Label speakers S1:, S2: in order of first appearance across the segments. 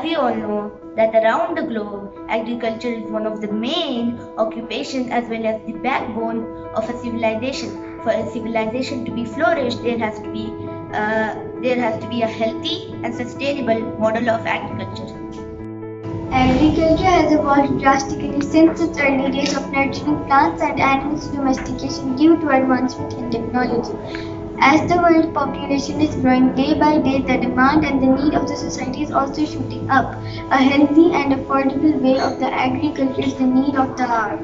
S1: As we all know that around the globe, agriculture is one of the main occupations as well as the backbone of a civilization. For a civilization to be flourished, there has to be a healthy and sustainable model of agriculture.
S2: Agriculture has evolved drastically since its early days of nurturing plants and animals to domestication due to advancement in technology. As the world's population is growing day by day, the demand and the need of the society is also shooting up. A healthy and affordable way of the agriculture is the need of the hour.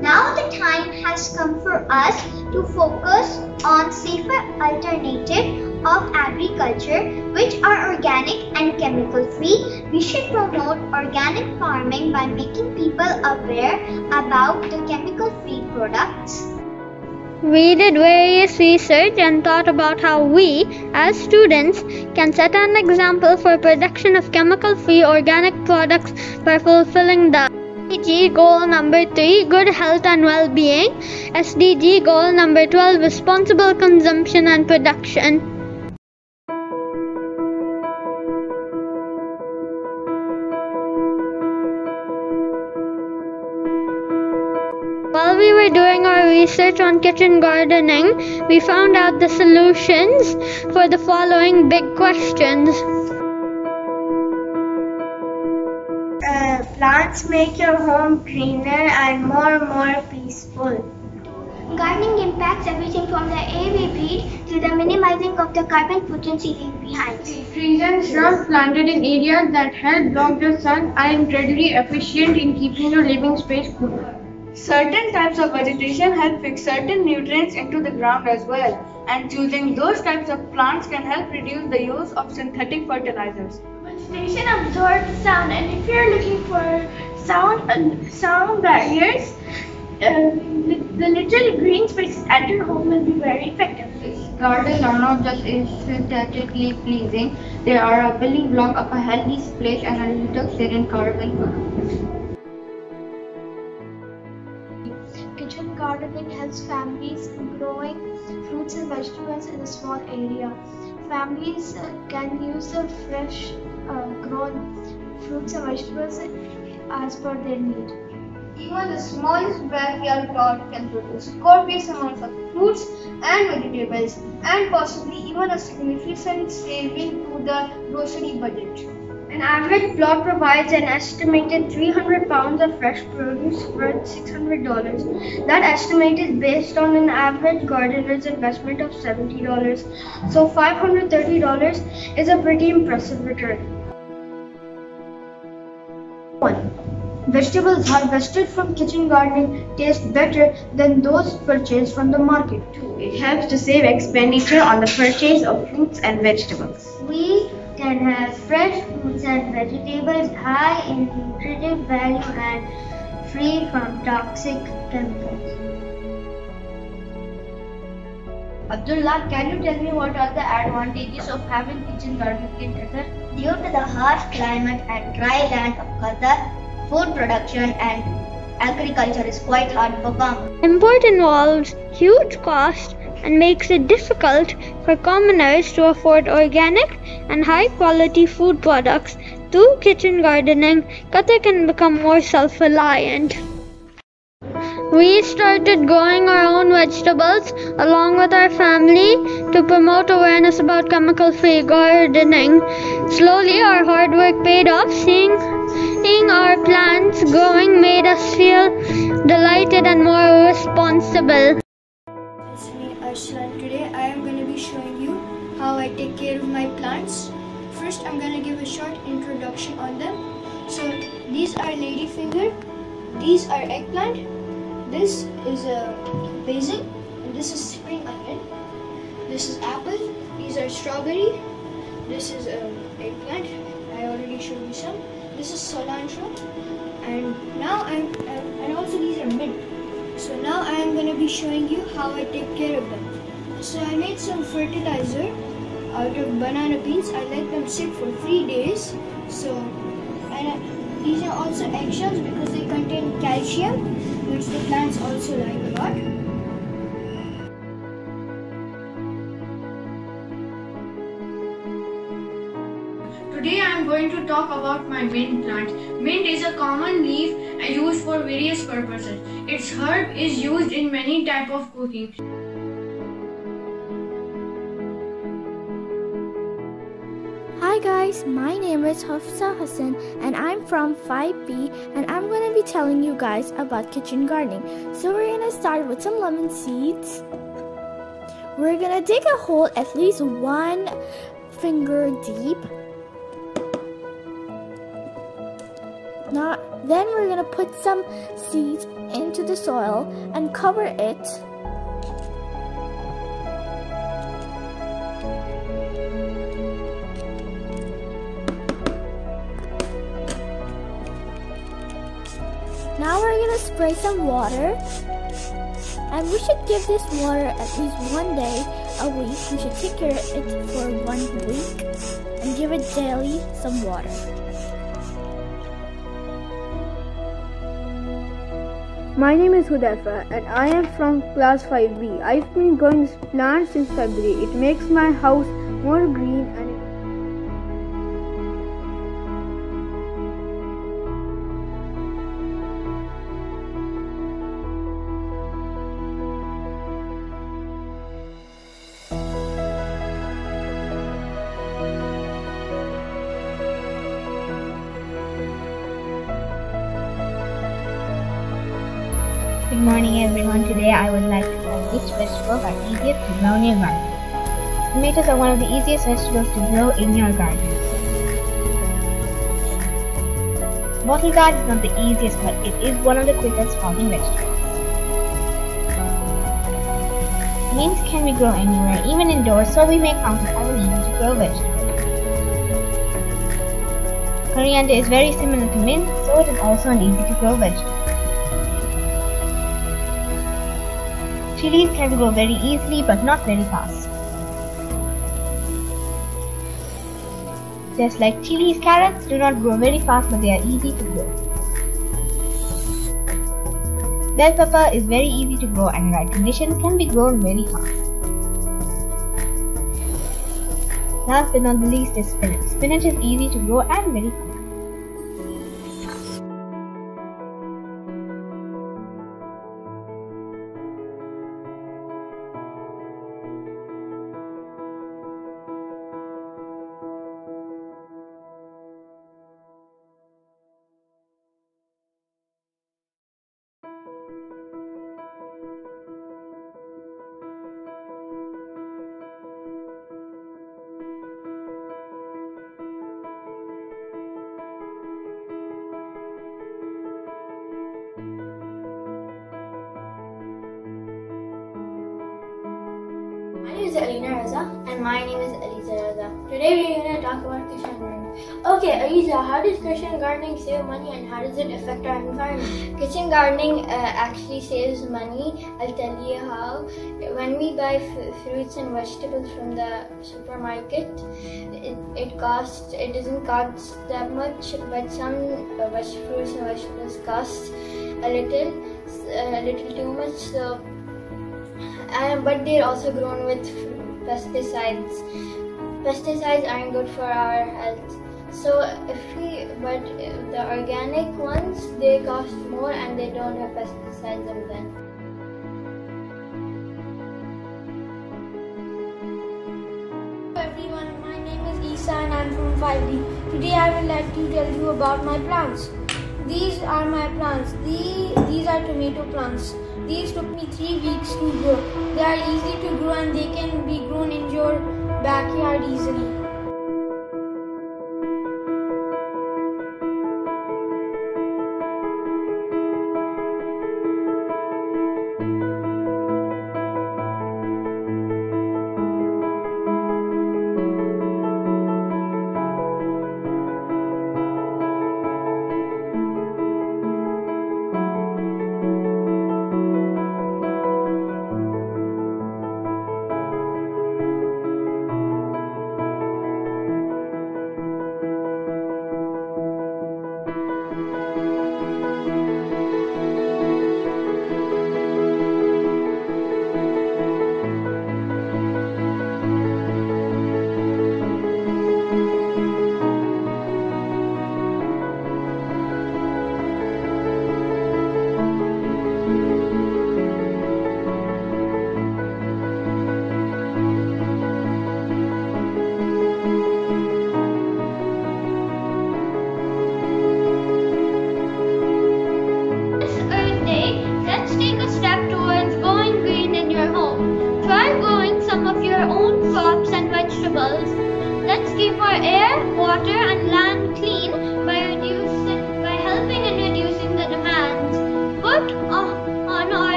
S3: Now the time has come for us to focus on safer alternative of agriculture which are organic and chemical free. We should promote organic farming by making people aware about the chemical free products.
S4: We did various research and thought about how we, as students, can set an example for production of chemical-free organic products by fulfilling the SDG goal number 3, good health and well-being, SDG goal number 12, responsible consumption and production. While we were doing our research on kitchen gardening, we found out the solutions for the following big questions.
S2: Plants make your home greener and more peaceful.
S3: Gardening impacts everything from the air we breathe to the minimizing of the carbon footprint we leave behind.
S5: Trees and shrubs planted in areas that help block the sun are incredibly efficient in keeping your living space cool.
S6: Certain types of vegetation help fix certain nutrients into the ground as well, and choosing those types of plants can help reduce the use of synthetic fertilizers.
S2: Vegetation absorbs sound, and if you're looking for sound barriers, the little green spaces at your home will be very effective.
S5: Gardens are not just aesthetically pleasing, they are a building block of a healthy place and a reduction in carbon footprint.
S2: Kitchen gardening helps families growing fruits and vegetables in a small area. Families can use the fresh grown fruits and vegetables as per their need.
S5: Even the smallest backyard plot can produce copious amounts of fruits and vegetables, and possibly even a significant saving to the grocery budget.
S2: An average plot provides an estimated 300 pounds of fresh produce worth $600. That estimate is based on an average gardener's investment of $70. So $530 is a pretty impressive return. 1. Vegetables harvested from kitchen gardening taste better than those purchased from the market. 2. It helps to save expenditure on the purchase of fruits and vegetables.
S3: We can have fresh fruits and vegetables high in nutritive value and free from toxic chemicals.
S1: Abdullah, can you tell me what are the advantages of having kitchen gardening in Qatar?
S3: Due to the harsh climate and dry land of Qatar, food production and agriculture is quite hard for farmers.
S4: Import involves huge cost and makes it difficult for commoners to afford organic and high-quality food products. Through kitchen gardening, Qatar can become more self-reliant. We started growing our own vegetables along with our family to promote awareness about chemical-free gardening. Slowly, our hard work paid off. Seeing our plants growing made us feel delighted and more responsible.
S2: It's me, Arslan. Today I am going to be showing you how I take care of my plants. First, I'm going to give a short introduction on them. So, these are ladyfinger, these are eggplant, this is a basil, and this is spring onion, this is apple, these are strawberry, this is eggplant, I already showed you some, this is cilantro, and now and also these are mint. So now I am going to be showing you how I take care of them. So I made some fertilizer out of banana peels. I let them sit for 3 days. So these are also eggshells because they contain calcium, which the plants also like a lot.
S6: Today I am going to talk about my mint plant. Mint is a common leaf used for various purposes. Its herb is used in many types of cooking.
S7: Hi guys, my name is Hafsa Hassan and I'm from 5B and I'm going to be telling you guys about kitchen gardening. So we're going to start with some lemon seeds. We're going to dig a hole at least 1 finger deep. Then we're going to put some seeds into the soil and cover it. Now we're going to spray some water, and we should give this water at least 1 day a week. We should take care of it for 1 week and give it daily some water.
S8: My name is Hudaifa and I am from class 5B. I've been growing this plant since February. It makes my house more green and
S1: Good morning everyone. Today I would like to tell which vegetables are easiest to grow in your garden. Tomatoes are one of the easiest vegetables to grow in your garden. Bottle gourd is not the easiest, but it is one of the quickest sprouting vegetables. Mint can be grown anywhere, even indoors, so we may count it as an easy to grow vegetable. Coriander is very similar to mint, so it is also an easy to grow vegetable. Chilies can grow very easily but not very fast. Just like chilies, carrots do not grow very fast but they are easy to grow. Bell pepper is very easy to grow and in right conditions can be grown very fast. Last but not the least is spinach. Spinach is easy to grow and very fast.
S7: My name is Alina Raza and my name is Aliza Raza. Today we're going to talk about kitchen gardening. Okay, Aliza, how does kitchen gardening save money and how does it affect our environment?
S2: Kitchen gardening actually saves money. I'll tell you how. When we buy fruits and vegetables from the supermarket, it doesn't cost that much, but some fruits and vegetables cost a little too much. So, but they're also grown with pesticides. Pesticides aren't good for our health. So but the organic ones, they cost more and they don't have pesticides in them.
S9: Hello everyone, my name is Isa and I'm from 5D. Today I would like to tell you about my plants. These are my plants. These are tomato plants. These took me 3 weeks to grow. They are easy to grow and they can be grown in your backyard easily.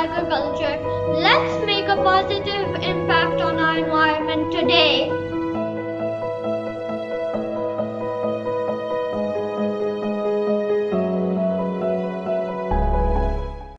S4: agriculture. Let's make a positive impact on our environment today.